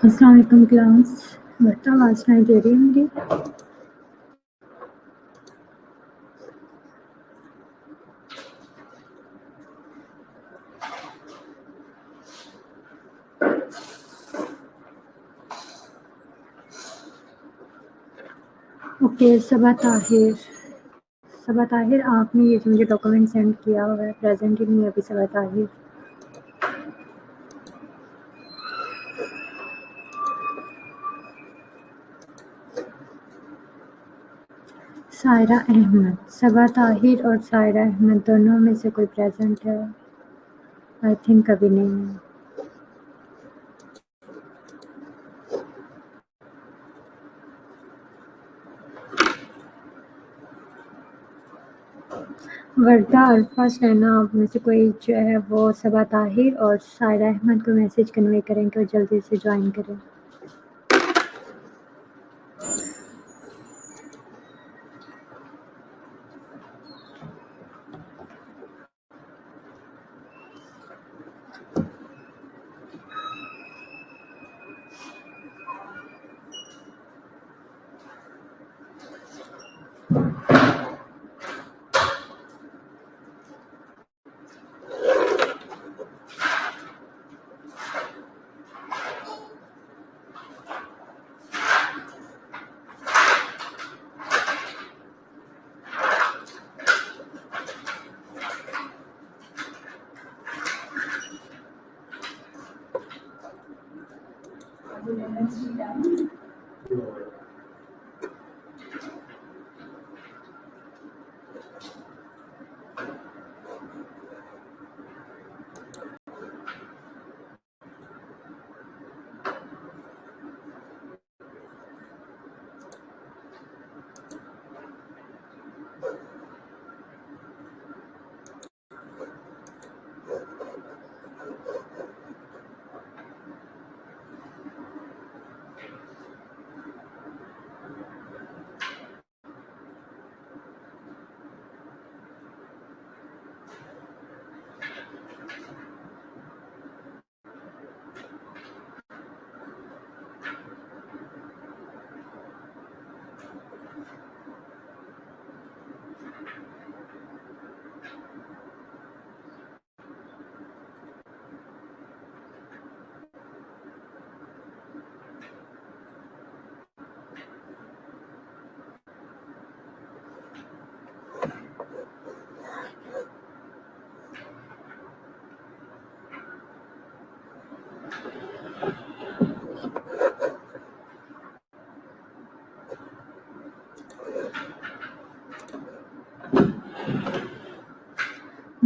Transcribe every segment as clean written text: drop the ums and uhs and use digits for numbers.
अस्सलाम वालेकुम क्लास। बेटा आवाज़ सुनाई दे रही है मेरी? ओके सबा ताहिर आपने ये जो मुझे डॉक्यूमेंट सेंड किया हुआ है प्रेजेंट ही नहीं है अभी सबा ताहिर। सायरा अहमद, सबा ताहिर और सायरा अहमद दोनों में से कोई प्रेजेंट है? आई थिंक अभी नहीं है। वर्दा अल्फा सैना आप में से कोई जो है वो सबा ताहिर और सायरा अहमद को मैसेज कन्वे करें कि वो जल्दी से ज्वाइन करें।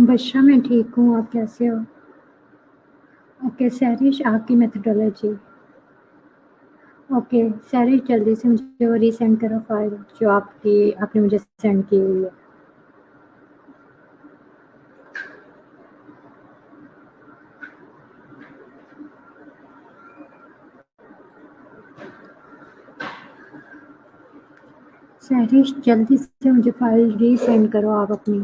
बशरा मैं ठीक हूँ, आप कैसे हो? ओके सहरिश आपकी मेथडोलॉजी। ओके सहरिश जल्दी से मुझे वो रीसेंड करो फाइल जो आपने मुझे सेंड की हुई है। सहरिश जल्दी से मुझे फाइल रीसेंड करो आप अपनी।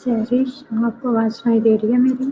सहरिश, आपको आवाज़ सुनाई दे रही है मेरी?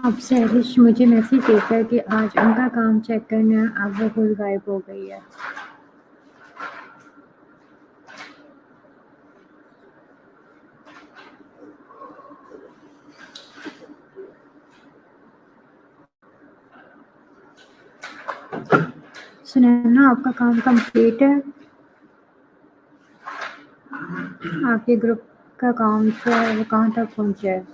अब सहरिश मुझे मैसेज देकर कि आज उनका काम चेक करना है, अब वो खुद गायब हो गई है। सुनैना, आपका काम कंप्लीट है? आपके ग्रुप का काम जो है वो कहाँ तक पहुँचा है?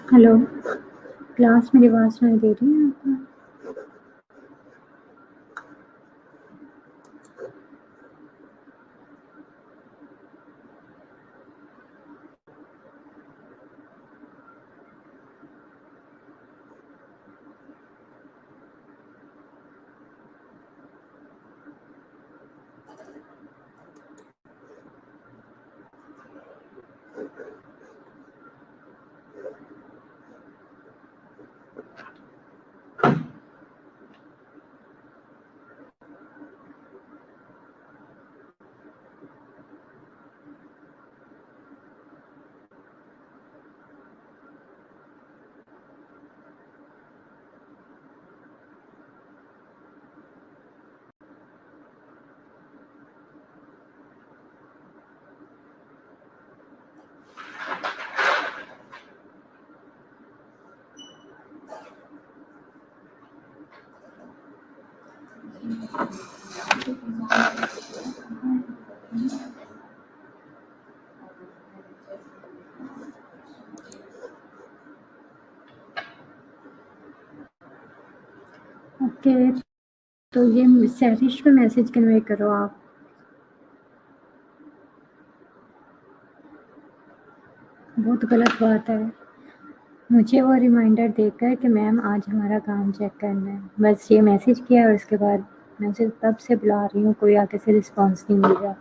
हेलो, क्लास मेरी आवाज़ सुनाई दे रही है आपको? ओके, तो ये सहरिश को मैसेज कन्वे करो आप। बहुत गलत बात है। मुझे वो रिमाइंडर देकर कि मैम आज हमारा काम चेक करना है, बस ये मैसेज किया और उसके बाद मैं उसे तब से बुला रही हूँ, कोई आगे से रिस्पॉन्स नहीं मिल रहा।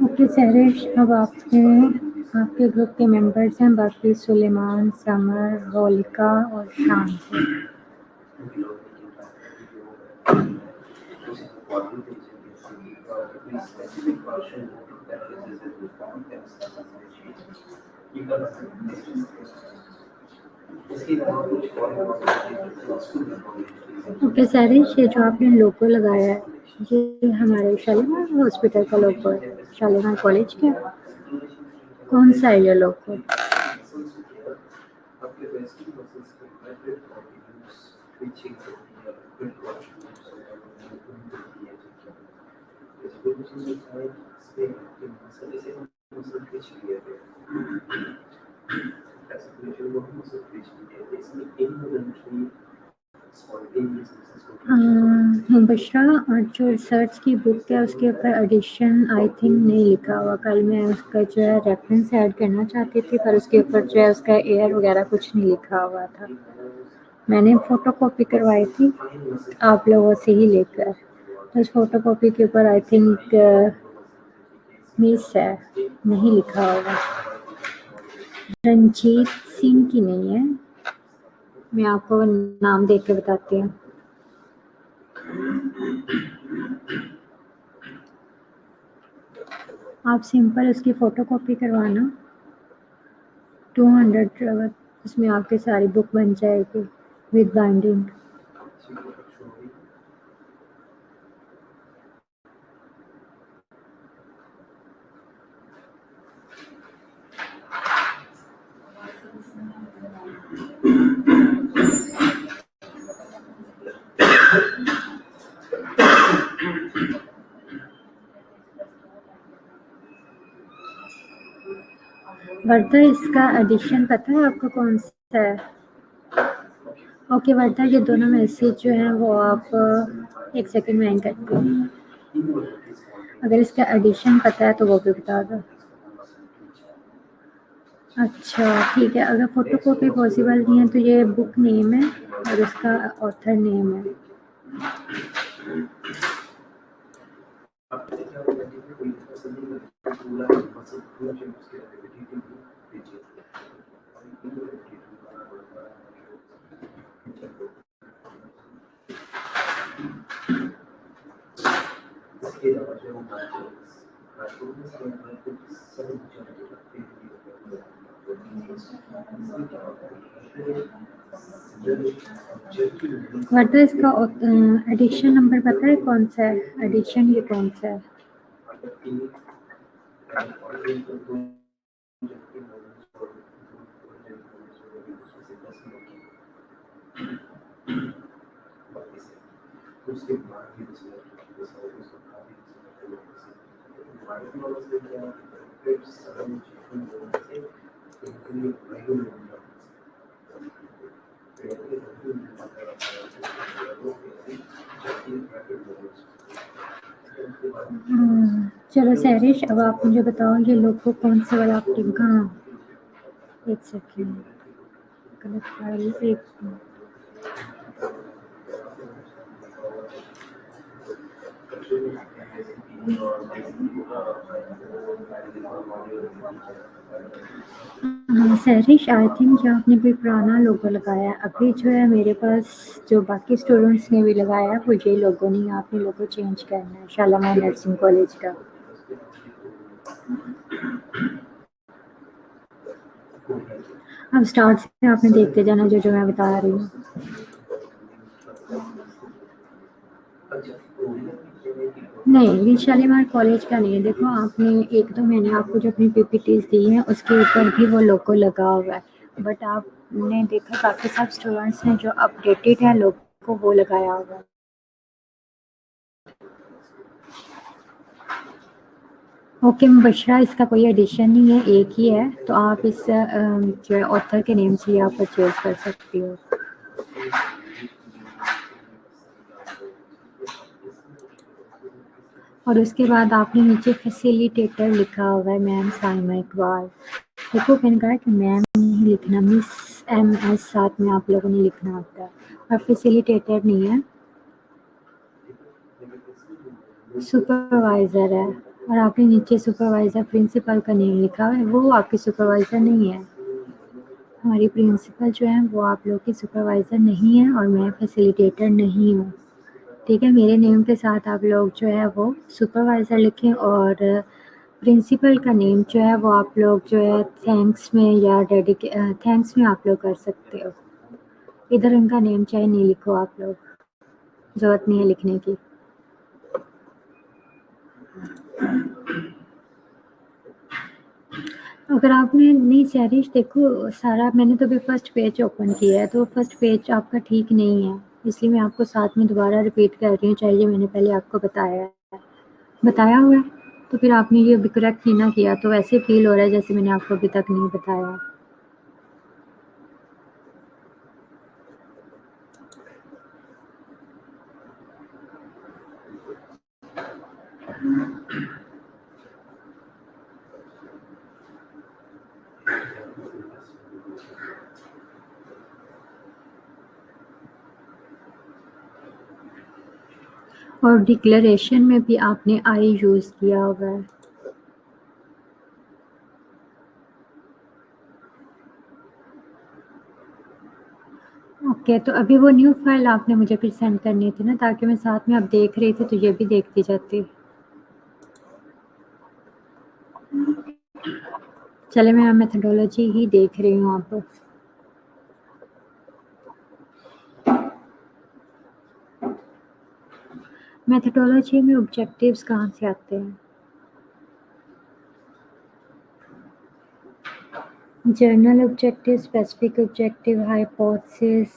ओके सहरिश, अब आपके ग्रुप के मेंबर्स हैं बाकी सुलेमान, समर, होलिका और शाम से। ओके सहरिश, ये जो आपने लोगो लगाया है ये हमारे शालीमार हॉस्पिटल का लोगो है, शालीमार कॉलेज का। कौन सा है ये लोगो? बुशरा, जो रिसर्च की बुक है उसके ऊपर एडिशन आई थिंक नहीं लिखा हुआ। कल मैं उसका जो है रेफरेंस ऐड करना चाहती थी पर उसके ऊपर जो है उसका एयर वगैरह कुछ नहीं लिखा हुआ था। मैंने फ़ोटो कॉपी करवाई थी आप लोगों से ही लेकर, तो उस फ़ोटो कॉपी के ऊपर आई थिंक मिस है, नहीं लिखा होगा। रंजीत सिंह की नहीं है, मैं आपको नाम देख के बताती हूँ। आप सिंपल उसकी फ़ोटो कॉपी करवाना 200, उसमें आपकी सारी बुक बन जाएगी विद बाइंडिंग। वर्धा, इसका एडिशन पता है आपको कौन सा है? ओके वर्धा, ये दोनों मैसेज जो हैं वो आप एक सेकंड में एंड करती हूँ। अगर इसका एडिशन पता है तो वो भी बता दो। अच्छा ठीक है, अगर फ़ोटो कॉपी पॉसिबल नहीं है तो ये बुक नेम है और इसका ऑथर नेम है। वर्धा, इसका एडिशन नंबर पता है कौन सा है? एडिशन ये कौन सा है? चलो सहरिश, अब आप मुझे बताओ ये लोगो कौन से वाला आपने कहाँ? एक सेकेंड, गलत फाइल, एक सहरिश, आई थिंक ये आपने कोई पुराना लोगो लगाया है। अभी जो है मेरे पास जो बाकी स्टूडेंट्स ने भी लगाया है वो ये लोगो नहीं है, आपने लोगो चेंज करना है शालीमार नर्सिंग कॉलेज का। अब स्टार्ट से आपने देखते जाना जो जो मैं बता रही हूँ। नहीं, ये शालीमार कॉलेज का नहीं है। देखो आपने 1-2 महीने आपको जो अपनी पीपीटीज़ दी हैं उसके ऊपर भी वो लोगो लगा हुआ है, बट आपने देखा बाकी सब स्टूडेंट्स ने जो अपडेटेड है लोगो वो लगाया हुआ है। ओके मुबशरा, इसका कोई एडिशन नहीं है, एक ही है, तो आप इस जो है ऑथर के नेम से आप परचेज कर सकती हो। और उसके बाद आपने नीचे फैसिलिटेटर लिखा हुआ है मैम साइमा इकबाल। देखो मैंने कहा कि मैम नहीं लिखना, मिस एम एस साथ में आप लोगों ने लिखना होता है, और फैसिलिटेटर नहीं है, सुपरवाइज़र है। और आपने नीचे सुपरवाइज़र प्रिंसिपल का नेम लिखा हुआ है, वो आपकी सुपरवाइज़र नहीं है। हमारी प्रिंसिपल जो है वो आप लोग की सुपरवाइज़र नहीं है और मैं फैसिलिटेटर नहीं हूँ, ठीक है। मेरे नेम के साथ आप लोग जो है वो सुपरवाइज़र लिखें, और प्रिंसिपल का नेम जो है वो आप लोग जो है थैंक्स में या थैंक्स में आप लोग कर सकते हो। इधर उनका नेम चाहे नहीं लिखो आप लोग, ज़रूरत नहीं है लिखने की। अगर आपने नहीं सैरिश देखो सारा, मैंने तो अभी फर्स्ट पेज ओपन किया है, तो फर्स्ट पेज आपका ठीक नहीं है, इसलिए मैं आपको साथ में दोबारा रिपीट कर रही हूँ, चाहिए मैंने पहले आपको बताया हुआ है, तो फिर आपने ये अभी करेक्ट ही ना किया, तो वैसे फील हो रहा है जैसे मैंने आपको अभी तक नहीं बताया। और डिक्लेरेशन में भी आपने आई यूज़ किया हुआ है। ओके, तो अभी वो न्यू फाइल आपने मुझे फिर सेंड करनी थी ना, ताकि मैं साथ में अब देख रही थी तो ये भी देखती जाती। चले मैं मेथडोलॉजी ही देख रही हूँ आप। मेथडोलॉजी में ऑब्जेक्टिव्स कहाँ से आते हैं? Journal objective, specific objective, hypothesis.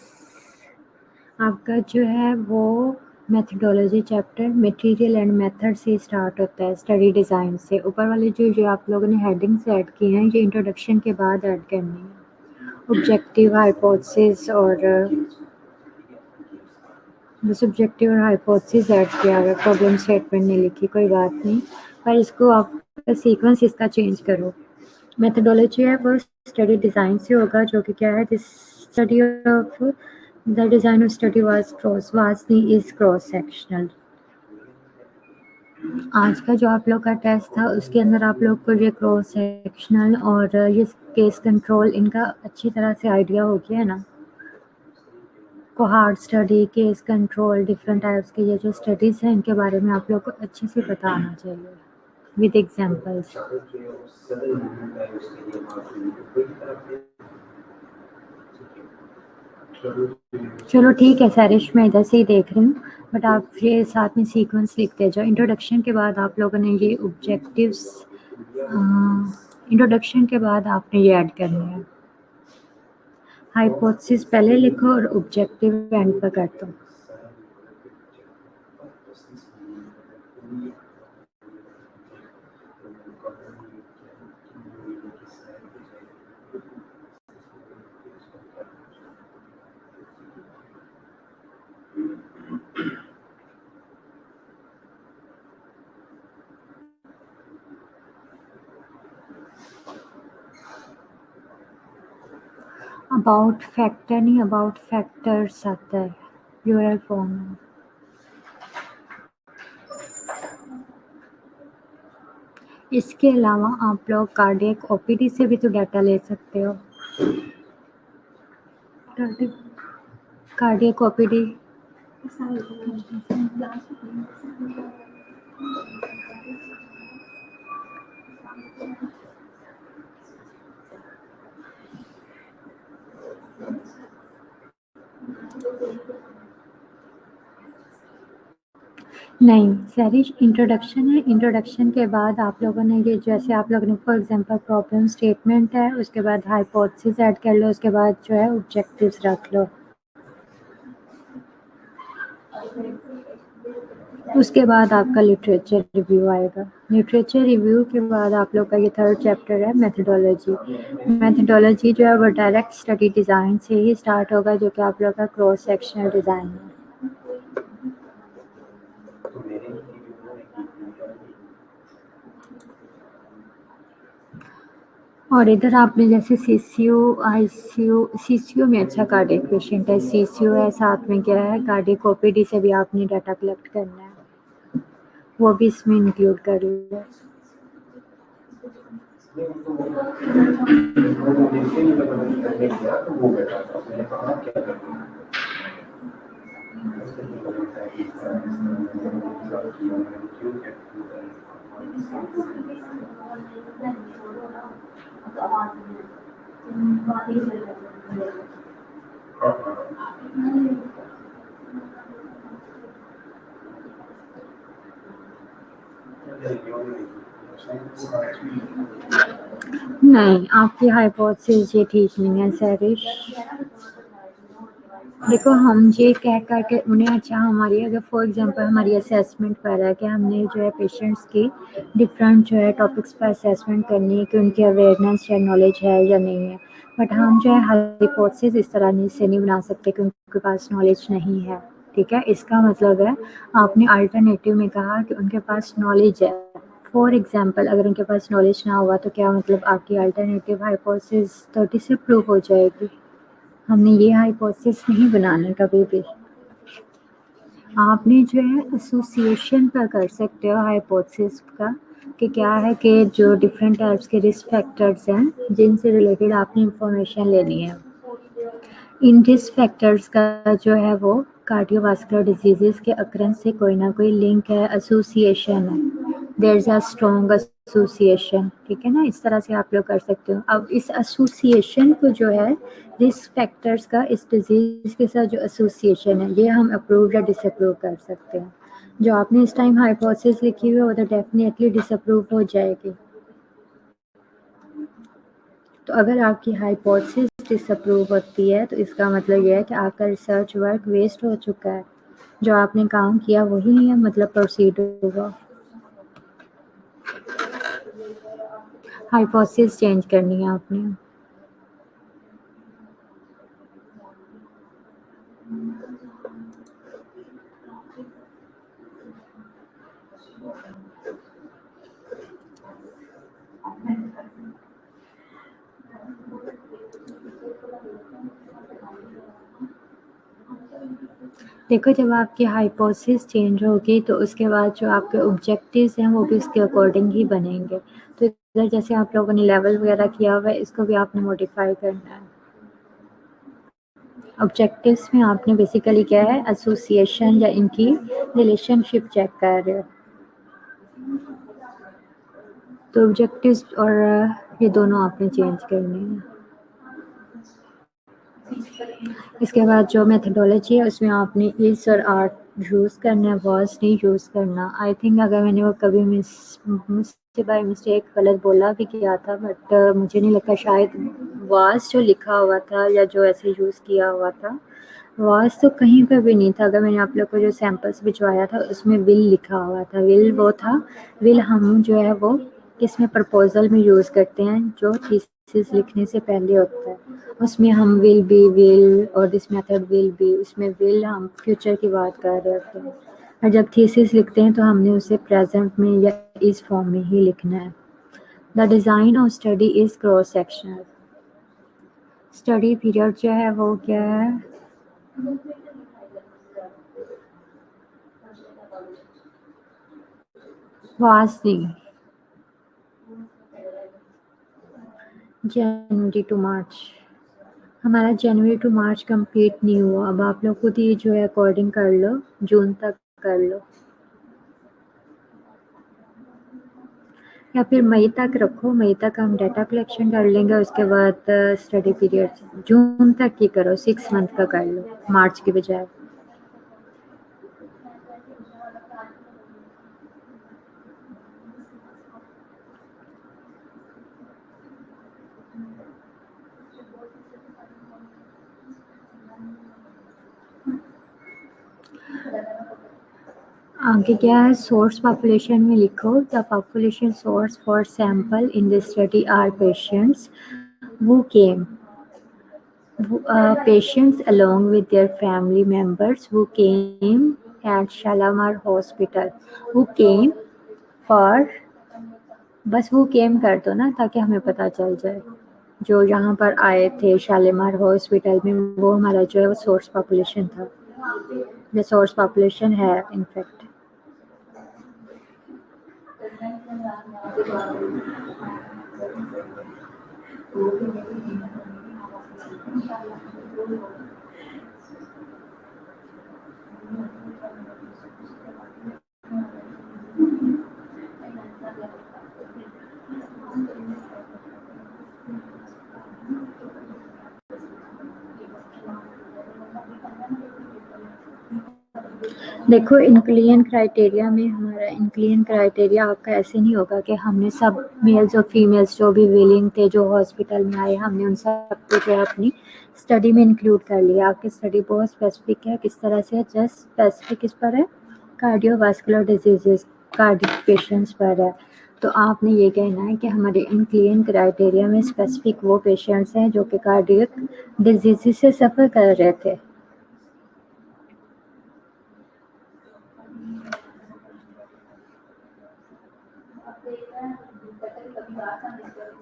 आपका जो है वो methodology chapter material and method से स्टार्ट होता है, स्टडी डिज़ाइन से। ऊपर वाले जो आप लोगों ने हेडिंग्स ऐड की हैं ये इंट्रोडक्शन के बाद ऐड करनी है। ऑब्जेक्टिव, हाइपोथेसिस और बस ऑब्जेक्टिव और हाइपोथेसिस ऐड किया हुआ है, प्रॉब्लम स्टेटमेंट नहीं लिखी, कोई बात नहीं, पर इसको आप सीक्वेंस इसका चेंज करो। मेथडोलॉजी है वो स्टडी डिज़ाइन से होगा, जो कि क्या है, this study of the design of study was नहीं इज क्रॉस सेक्शनल। आज का जो आप लोग का टेस्ट था उसके अंदर आप लोग को ये क्रॉस सेक्शनल और ये केस कंट्रोल इनका अच्छी तरह से आइडिया हो गया है ना। Cohort study, case control, different types के ये जो स्टडीज़ हैं इनके बारे में आप लोग को अच्छे से पता आना चाहिए विद एग्जांपल्स। चलो ठीक है सैरिश, मैं इधर से ही देख रही हूँ, बट आप ये साथ में सीक्वेंस लिखते जाओ। इंट्रोडक्शन के बाद आप लोगों ने ये ऑब्जेक्टिव्स, इंट्रोडक्शन के बाद आपने ये ऐड करनी है। हाइपोथेसिस पहले लिखो और ऑब्जेक्टिव एंड पर कर दो। अबाउट फैक्टर नहीं, अबाउट फैक्टर्स आता है प्लूरल फॉर्म में। इसके अलावा आप लोग कार्डियक ओपीडी से भी तो डाटा ले सकते हो। कार्डियक ओपीडी नहीं सैरिश इंट्रोडक्शन है। इंट्रोडक्शन के बाद आप लोगों ने ये जैसे आप लोगों ने फॉर एग्जांपल प्रॉब्लम स्टेटमेंट है, उसके बाद हाइपोथेसिस ऐड कर लो, उसके बाद जो है ऑब्जेक्टिव्स रख लो, उसके बाद आपका लिटरेचर रिव्यू आएगा। लिटरेचर रिव्यू के बाद आप लोग का ये थर्ड चैप्टर है मेथडोलॉजी। मेथडोलॉजी जो है वो डायरेक्ट स्टडी डिज़ाइन से ही स्टार्ट होगा, जो कि आप लोग का क्रॉस सेक्शनल डिज़ाइन है। और इधर आपने जैसे सीसीयू आईसीयू, सीसीयू में अच्छा कार्डियक पेशेंट है, सीसीयू है, साथ में क्या है कार्डियक ओपीडी से भी आपने डाटा कलेक्ट करना है, वो भी इसमें इंक्लूड कर लो। नहीं, आपकी हाइपोथेसिस ये ठीक नहीं है सैरिश। देखो हम ये कह कर के उन्हें अच्छा हमारी अगर फॉर एग्जांपल हमारी असेसमेंट कर रहा है कि हमने जो है पेशेंट्स की डिफरेंट जो है टॉपिक्स पर असेसमेंट करनी है कि उनकी अवेयरनेस या नॉलेज है या नहीं है, बट हम जो है हाइपोथेसिस इस तरह से नहीं बना सकते कि उनके पास नॉलेज नहीं है। ठीक है, इसका मतलब है आपने अल्टरनेटिव में कहा कि उनके पास नॉलेज है। फॉर एग्जांपल अगर उनके पास नॉलेज ना हुआ तो क्या मतलब आपकी अल्टरनेटिव हाइपोथेसिस 30 से प्रूव हो जाएगी। हमने ये हाइपोथेसिस नहीं बनाना कभी भी। आपने जो है एसोसिएशन पर कर सकते हो हाइपोथेसिस का कि क्या है कि जो डिफरेंट टाइप्स के रिस्क फैक्टर्स हैं जिनसे रिलेटेड आपने इंफॉर्मेशन लेनी है, इन रिस्क फैक्टर्स का जो है वो कार्डियोवास्कुलर डिजीजेस के अक्रंस से कोई ना कोई लिंक है, एसोसिएशन है, there is a strong association. ठीक है ना, इस तरह से आप लोग कर सकते हो। अब इस एसोसिएशन को जो है रिस्क फैक्टर्स का इस डिजीज के साथ जो एसोसिएशन है ये हम अप्रूव या डिसअप्रूव कर सकते हैं। जो आपने इस टाइम हाइपोथेसिस लिखी हुई है वो तो डेफिनेटली डिसअप्रूव हो जाएगी। तो अगर आपकी हाइपोथेसिस डिसअप्रूव होती है तो इसका मतलब यह है कि आपका रिसर्च वर्क वेस्ट हो चुका है, जो आपने काम किया वही नहीं है मतलब प्रोसीड होगा। हाइपोथेसिस चेंज करनी है आपने। देखो जब आपकी हाइपोथेसिस चेंज होगी तो उसके बाद जो आपके ऑब्जेक्टिव्स हैं वो भी उसके अकॉर्डिंग ही बनेंगे। तो इधर जैसे आप लोगों ने लेवल वगैरह किया हुआ है इसको भी आपने मॉडिफाई करना है। ऑब्जेक्टिव्स में आपने बेसिकली क्या है एसोसिएशन या इनकी रिलेशनशिप चेक कर रहे हो। तो ऑब्जेक्टिव्स और ये दोनों आपने चेंज करने हैं। इसके बाद जो मेथडोलॉजी है उसमें आपने इज और आर्ट यूज़ करना है, वाज नहीं यूज़ करना। आई थिंक अगर मैंने वो कभी मुझसे बाय मिस्टेक गलत बोला भी किया था, बट मुझे नहीं लगता, शायद वाज जो लिखा हुआ था या जो ऐसे यूज़ किया हुआ था, वाज तो कहीं पर भी नहीं था। अगर मैंने आप लोग को जो सैम्पल्स भिजवाया था उसमें विल लिखा हुआ था, विल वो था। विल हम जो है वो इसमें प्रपोजल में यूज़ करते हैं जो थीसिस लिखने से पहले होता है, उसमें हम विल बी, विल और दिस मेथड विल बी, उसमें विल हम फ्यूचर की बात कर रहे होते हैं। और जब थीसिस लिखते हैं तो हमने उसे प्रेजेंट में या इस फॉर्म में ही लिखना है। The design of study is cross sectional. Study period जो है वो क्या है, वास्नी जनवरी टू मार्च। हमारा जनवरी टू मार्च कंप्लीट नहीं हुआ, अब आप लोग खुद ही जो है अकॉर्डिंग कर लो, जून तक कर लो या फिर मई तक रखो। मई तक हम डाटा कलेक्शन कर लेंगे, उसके बाद स्टडी पीरियड जून तक ही करो, 6 मंथ का कर लो मार्च के बजाय। आगे क्या है, सोर्स पॉपुलेशन में लिखो, the population source for sample in this study are patients who came patients along with their family members who came at Shalamar Hospital, who came for, बस who came कर दो ना ताकि हमें पता चल जाए, जो यहाँ पर आए थे शालीमार हॉस्पिटल में, वो हमारा जो है वो सोर्स पॉपुलेशन था, जो सोर्स पॉपुलेशन है इनफैक्ट। देखो इंक्लूजन क्राइटेरिया में, हमारा इंक्लूजन क्राइटेरिया आपका ऐसे नहीं होगा कि हमने सब मेल्स और फीमेल्स जो भी विलिंग थे जो हॉस्पिटल में आए, हमने उन सबको जो है अपनी स्टडी में इंक्लूड कर लिया। आपकी स्टडी बहुत स्पेसिफिक है, किस तरह से, जस्ट स्पेसिफिक किस पर है, कार्डियोवास्कुलर डिजीजेस, कार्डियक पेशेंट्स पर है। तो आपने ये कहना है कि हमारे इंक्लूजन क्राइटेरिया में स्पेसिफिक वो पेशेंट्स हैं जो कि कार्डियक डिजीज से सफ़र कर रहे थे।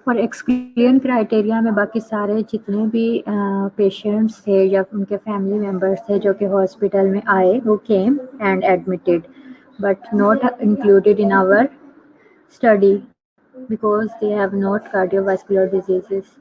और एक्सक्लूजन क्राइटेरिया में बाकी सारे जितने भी पेशेंट्स थे या उनके फैमिली मेम्बर्स थे जो कि हॉस्पिटल में आए, वो came and admitted but not included in our study because they have not cardiovascular diseases.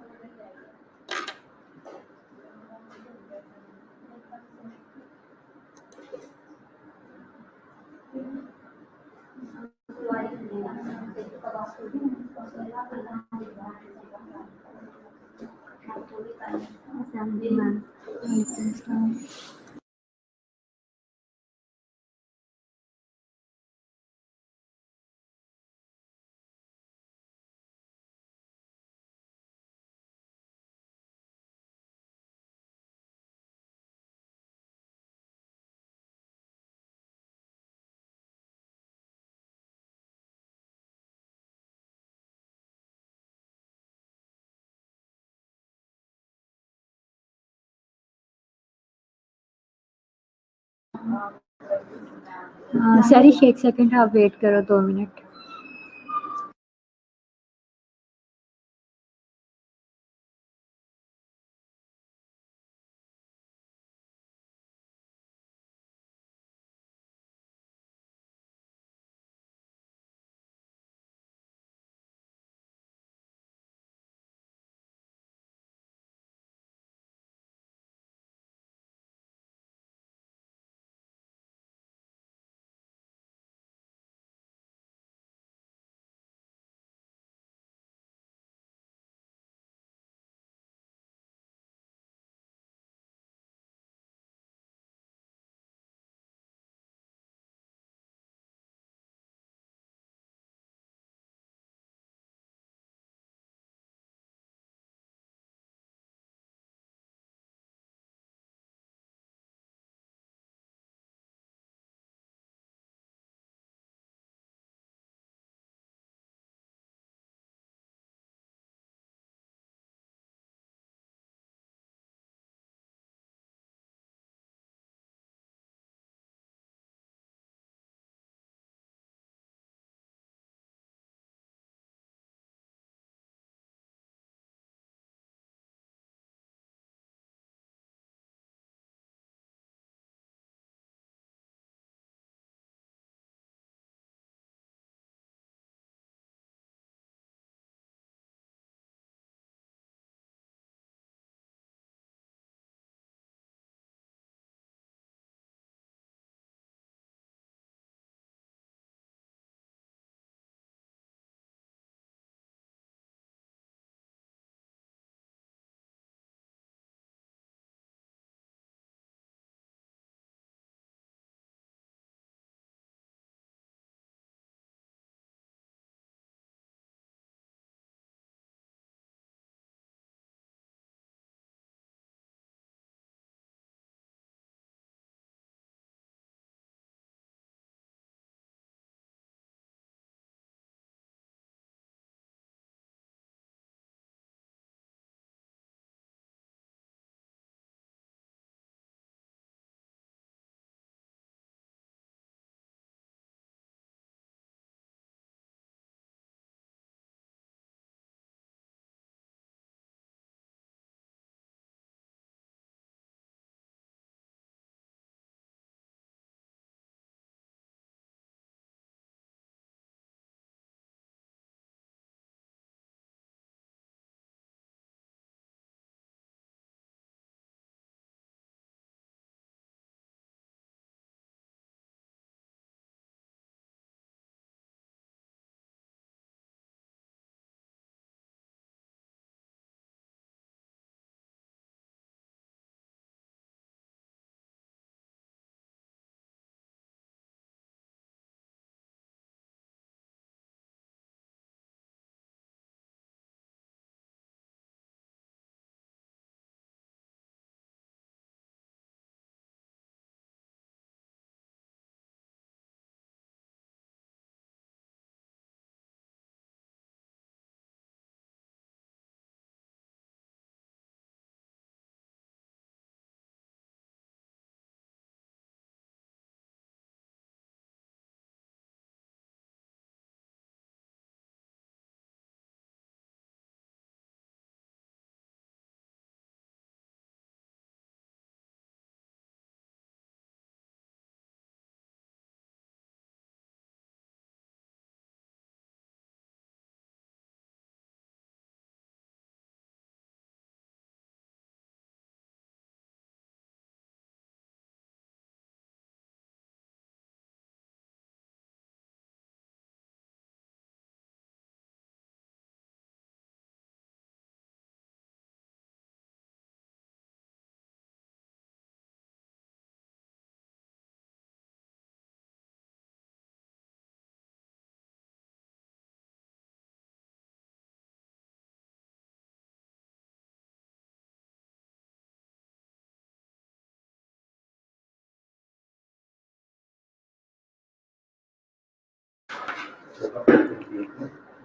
सैरिश एक सेकंड आप वेट करो, 2 मिनट।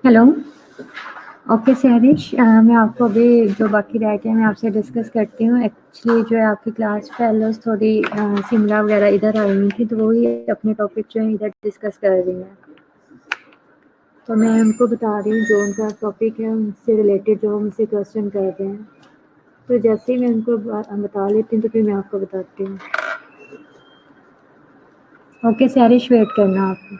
हेलो। ओके सहरिश, मैं आपको अभी जो बाकी रह गया मैं आपसे डिस्कस करती हूँ। एक्चुअली जो है आपकी क्लास फेलोज थोड़ी शिमला वगैरह इधर आई हुई थी, तो वही अपने टॉपिक जो है इधर डिस्कस कर रही हैं। तो मैं उनको बता रही हूँ जो उनका टॉपिक है उनसे रिलेटेड जो मुझसे क्वेश्चन कर रहे हैं। तो जैसे ही मैं उनको बता लेती हूँ तो फिर मैं आपको बताती हूँ। ओके सहरिश, वेट करना आप।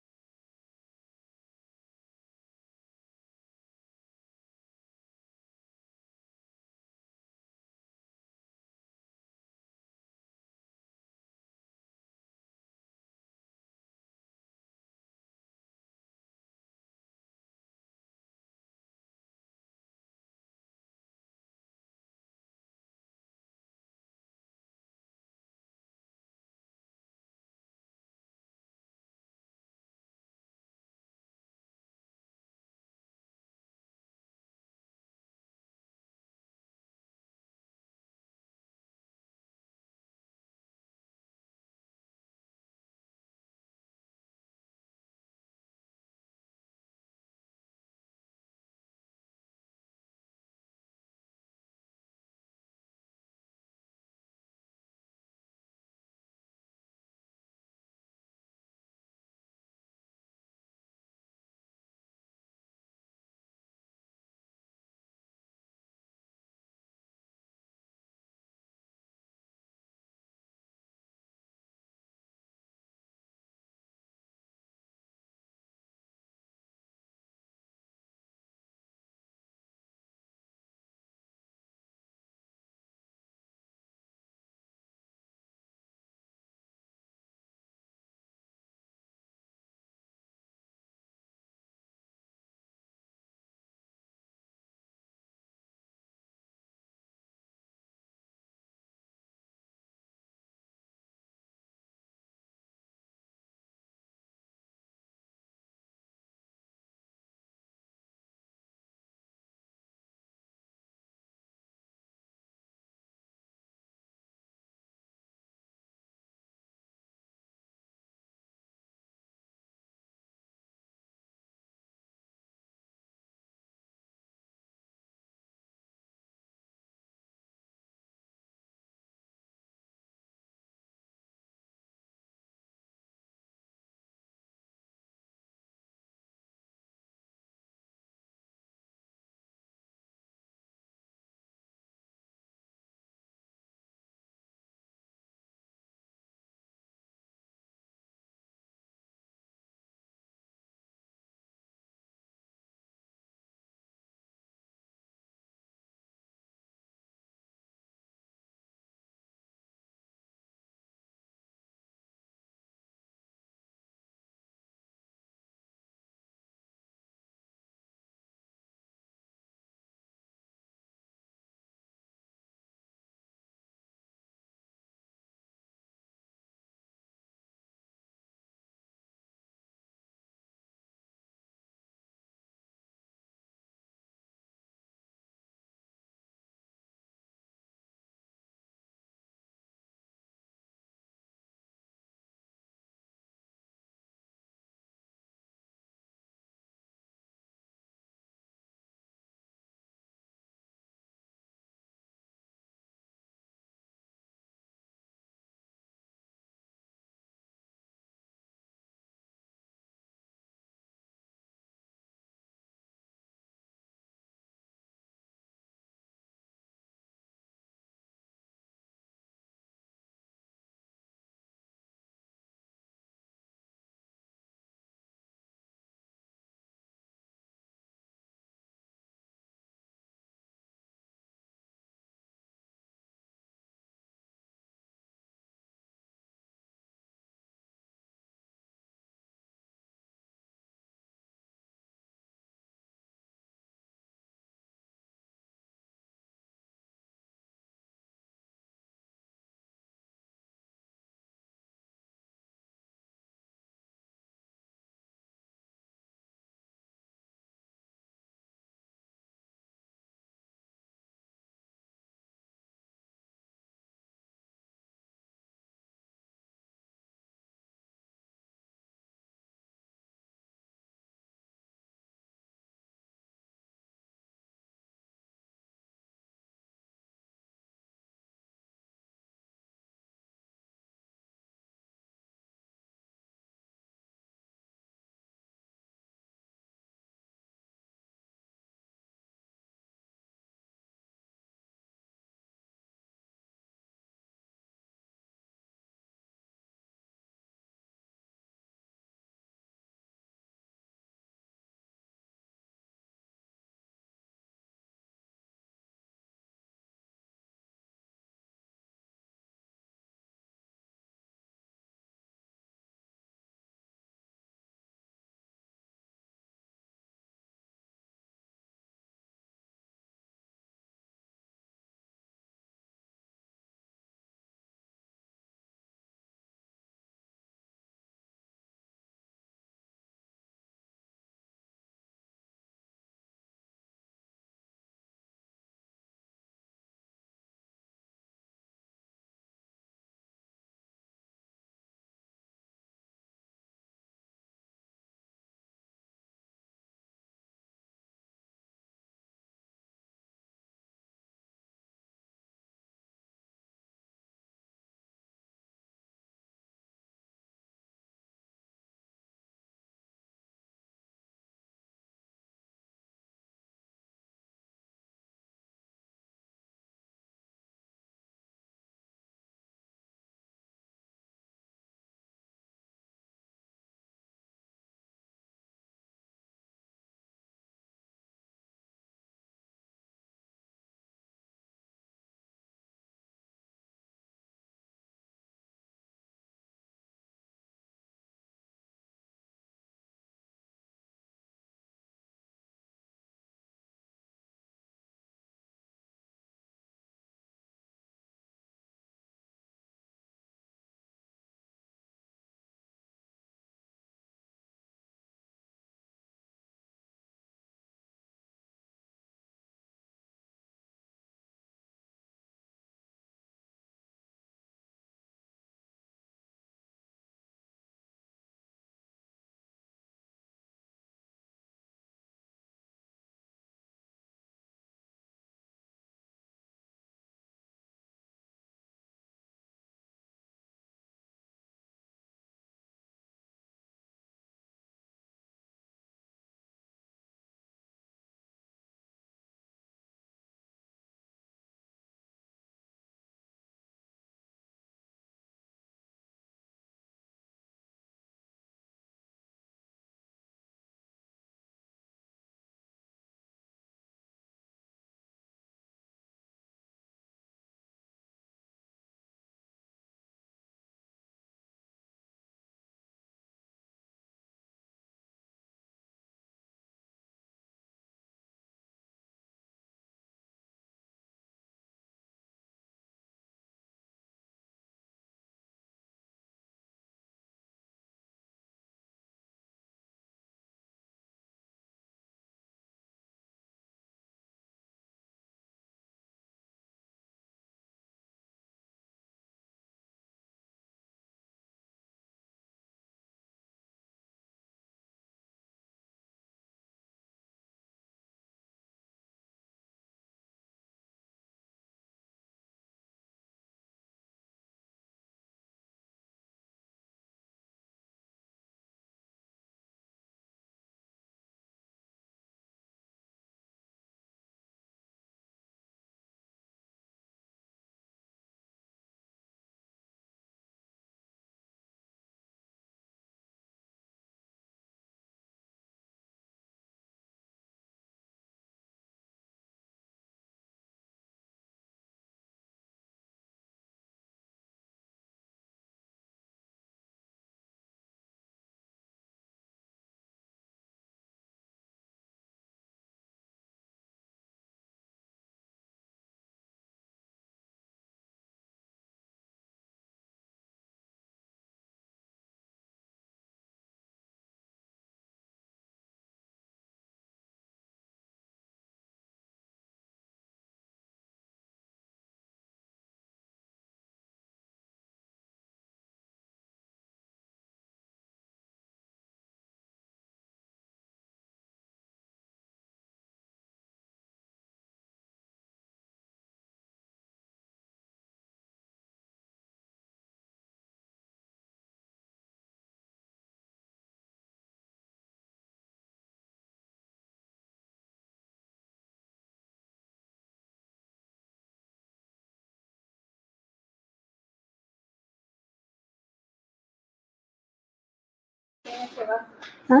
हाँ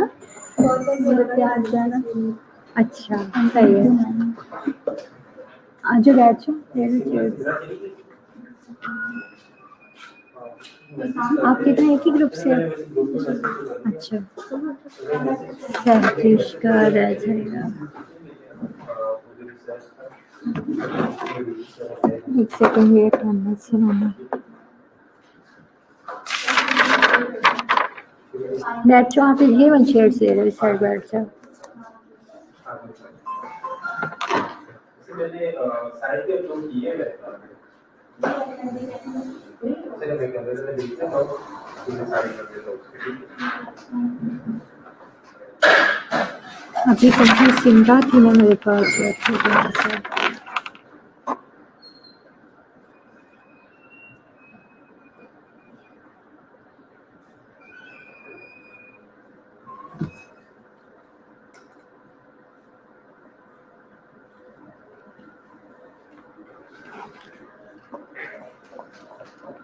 अच्छा सही है। आज बैठो आप कितने एक ही ग्रुप से? अच्छा सैंतीस का रह जाएगा। एक सेकंड वेट करना सुनाना। बैठ जाओ आप ये वन शेयर से रहे साइड बैठ जाओ। अभी कहीं सिमरा थी ना मेरे पास बैठी से।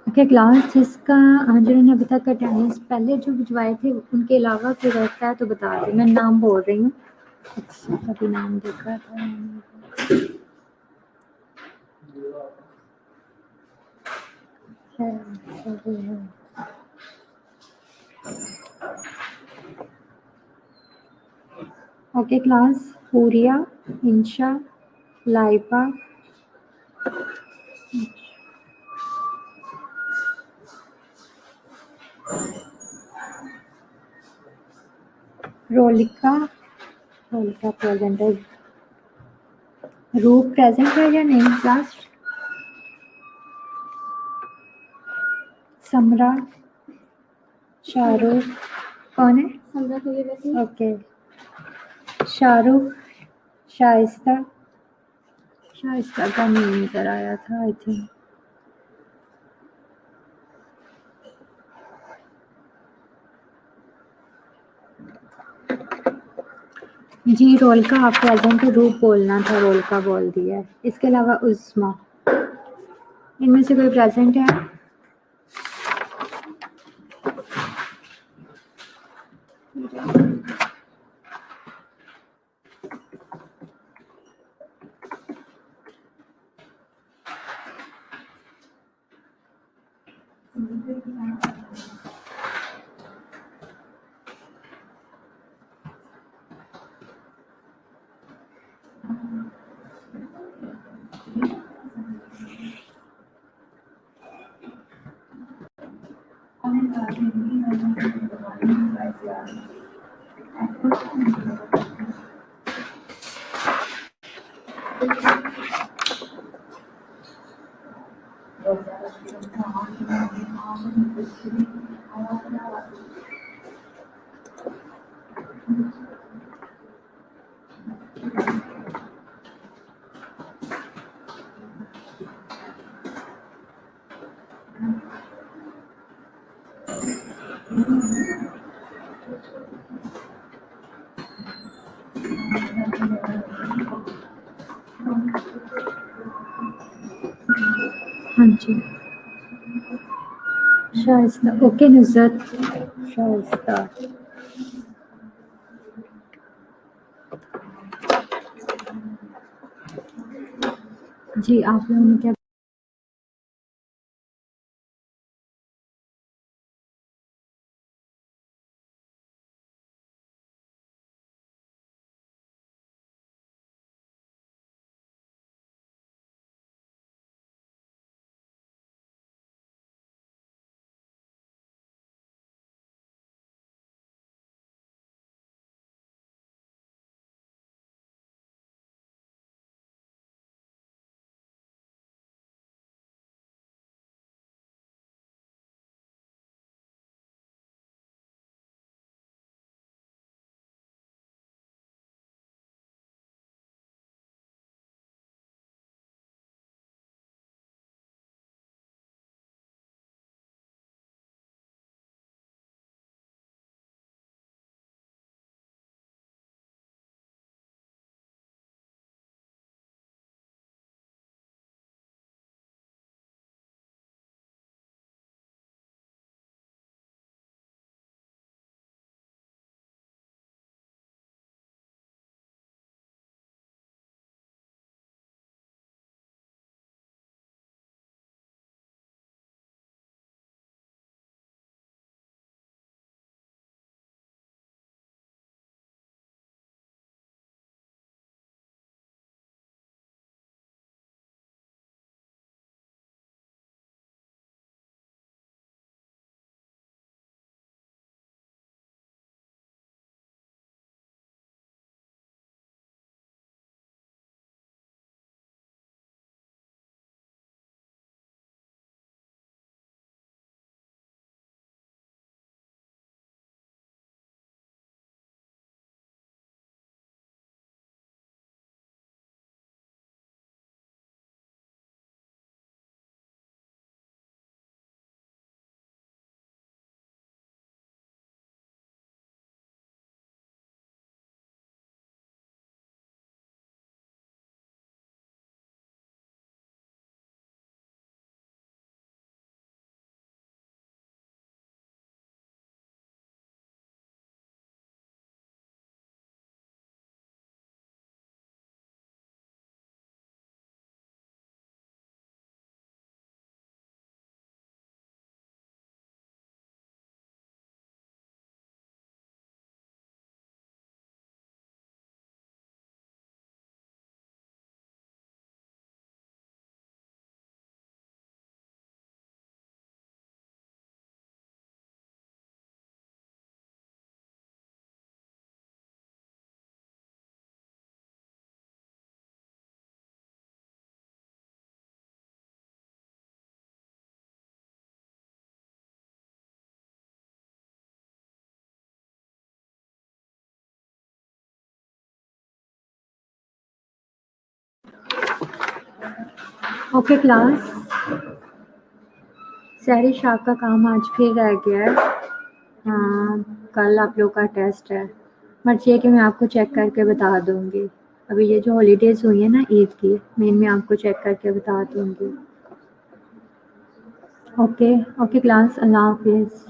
ओके क्लास जिसका आंजलि ने अभी तक अटेंडेंस पहले जो भिजवाए थे उनके अलावा कोई रहता है तो बता दें। मैं नाम बोल रही हूँ। अच्छा अभी नाम देखा था ओके क्लास पूरिया इंशा लाइबा रोलिका रोलिका प्रेजेंट है। रूप प्रेजेंट है या नहीं क्लास? समरा शाहरुख कौन है? ओके शाहरुख शाइस्ता शाइस्ता का नहीं नजर आया था आई थिंक। जी रोल का आप प्रेजेंट रूप बोलना था रोल का बोल दिया। इसके अलावा उस्मा इनमें से कोई प्रेजेंट है? हाँ जी शाइस्ता ओके नुसरत शाइस्ता जी आप लोगों ने क्या ओके क्लास, सहरिश आपका काम आज फिर रह गया है। हाँ, कल आप लोग का टेस्ट है। मर्जी है कि मैं आपको चेक करके बता दूँगी। अभी ये जो हॉलीडेज़ हुई है ना ईद की, मैं इनमें आपको चेक करके बता दूँगी। ओके, ओके क्लास, अल्लाह हाफ़िज़।